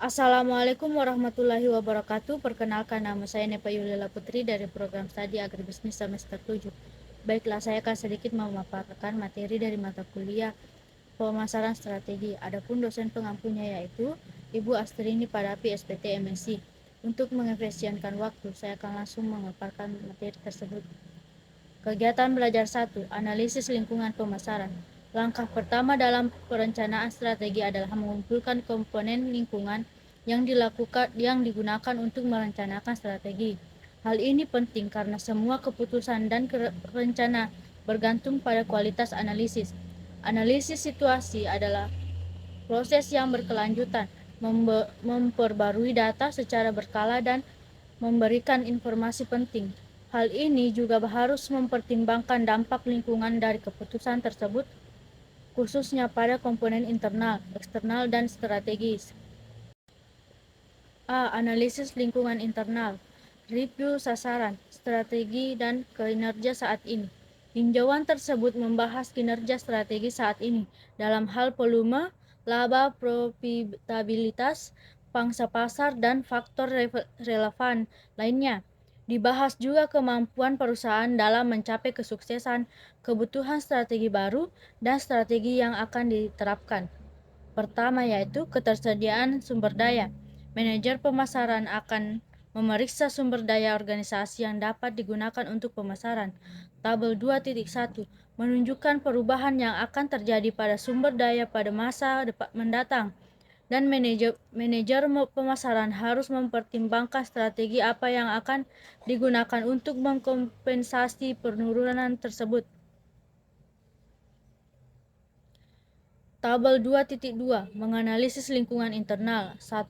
Assalamualaikum warahmatullahi wabarakatuh. Perkenalkan, nama saya Nepa Yulila Putri dari program studi Agribisnis semester 7. Baiklah, saya akan sedikit memaparkan materi dari mata kuliah pemasaran strategi. Adapun dosen pengampunya yaitu Ibu Astrini Padapi SPT MSc. Untuk mengefisienkan waktu, saya akan langsung memaparkan materi tersebut. Kegiatan belajar 1. Analisis lingkungan pemasaran. Langkah pertama dalam perencanaan strategi adalah mengumpulkan komponen lingkungan yang digunakan untuk merencanakan strategi. Hal ini penting karena semua keputusan dan rencana bergantung pada kualitas analisis. Analisis situasi adalah proses yang berkelanjutan, memperbarui data secara berkala dan memberikan informasi penting. Hal ini juga harus mempertimbangkan dampak lingkungan dari keputusan tersebut, khususnya pada komponen internal, eksternal, dan strategis. A. Analisis lingkungan internal. Review sasaran, strategi, dan kinerja saat ini. Tinjauan tersebut membahas kinerja strategi saat ini dalam hal volume, laba, profitabilitas, pangsa pasar, dan faktor relevan lainnya. Dibahas juga kemampuan perusahaan dalam mencapai kesuksesan, kebutuhan strategi baru, dan strategi yang akan diterapkan. Pertama yaitu ketersediaan sumber daya. Manajer pemasaran akan memeriksa sumber daya organisasi yang dapat digunakan untuk pemasaran. Tabel 2.1 menunjukkan perubahan yang akan terjadi pada sumber daya pada masa mendatang. Dan manajer pemasaran harus mempertimbangkan strategi apa yang akan digunakan untuk mengkompensasi penurunan tersebut. Tabel 2.2 menganalisis lingkungan internal. 1.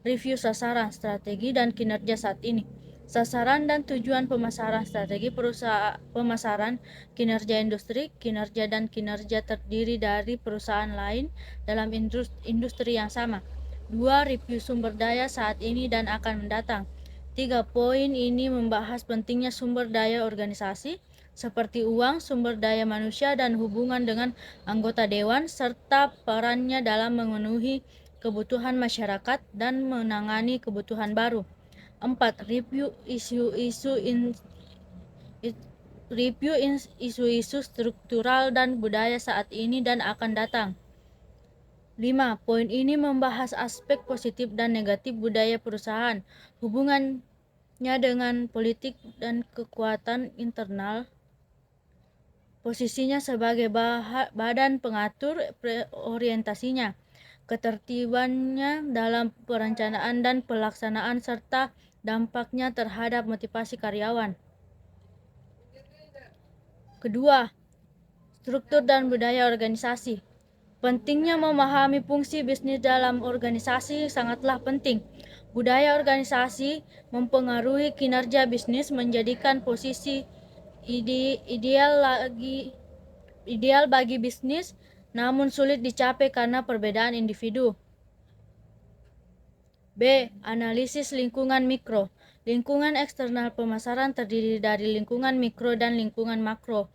Review sasaran, strategi, dan kinerja saat ini. Sasaran dan tujuan pemasaran, strategi perusahaan pemasaran, kinerja industri, kinerja dan kinerja terdiri dari perusahaan lain dalam industri yang sama. 2. Review sumber daya saat ini dan akan mendatang. 3 poin ini membahas pentingnya sumber daya organisasi, seperti uang, sumber daya manusia, dan hubungan dengan anggota dewan, serta perannya dalam memenuhi kebutuhan masyarakat dan menangani kebutuhan baru. 4. Review isu-isu struktural dan budaya saat ini dan akan datang. 5. Poin ini membahas aspek positif dan negatif budaya perusahaan, hubungannya dengan politik dan kekuatan internal, posisinya sebagai badan pengatur orientasinya, ketertibannya dalam perencanaan dan pelaksanaan, serta dampaknya terhadap motivasi karyawan. Kedua, struktur dan budaya organisasi. Pentingnya memahami fungsi bisnis dalam organisasi sangatlah penting. Budaya organisasi mempengaruhi kinerja bisnis, menjadikan posisi ideal bagi bisnis, namun sulit dicapai karena perbedaan individu. B. Analisis lingkungan mikro. Lingkungan eksternal pemasaran terdiri dari lingkungan mikro dan lingkungan makro.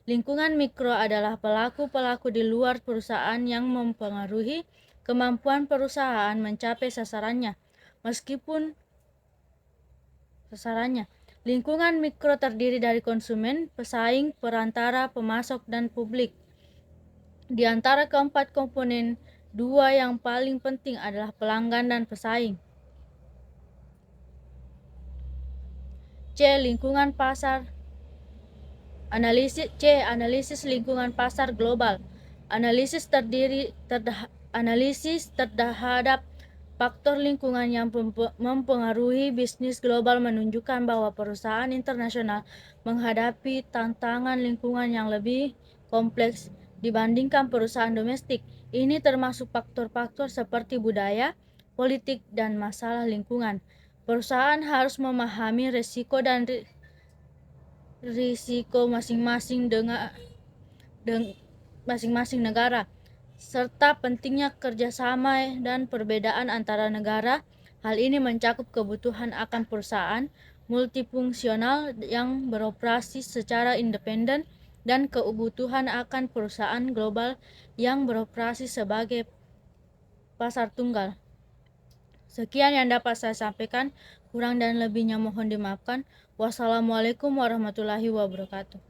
Lingkungan mikro adalah pelaku-pelaku di luar perusahaan yang mempengaruhi kemampuan perusahaan mencapai sasarannya. Lingkungan mikro terdiri dari konsumen, pesaing, perantara, pemasok, dan publik. Di antara keempat komponen, dua yang paling penting adalah pelanggan dan pesaing. C. Lingkungan pasar. Analisis lingkungan pasar global. Analisis terhadap faktor lingkungan yang mempengaruhi bisnis global menunjukkan bahwa perusahaan internasional menghadapi tantangan lingkungan yang lebih kompleks dibandingkan perusahaan domestik. Ini termasuk faktor-faktor seperti budaya, politik, dan masalah lingkungan. Perusahaan harus memahami risiko masing-masing negara, serta pentingnya kerjasama dan perbedaan antara negara. Hal ini mencakup kebutuhan akan perusahaan multifungsional yang beroperasi secara independen dan kebutuhan akan perusahaan global yang beroperasi sebagai pasar tunggal. Sekian yang dapat saya sampaikan, kurang dan lebihnya mohon dimaafkan. Wassalamualaikum warahmatullahi wabarakatuh.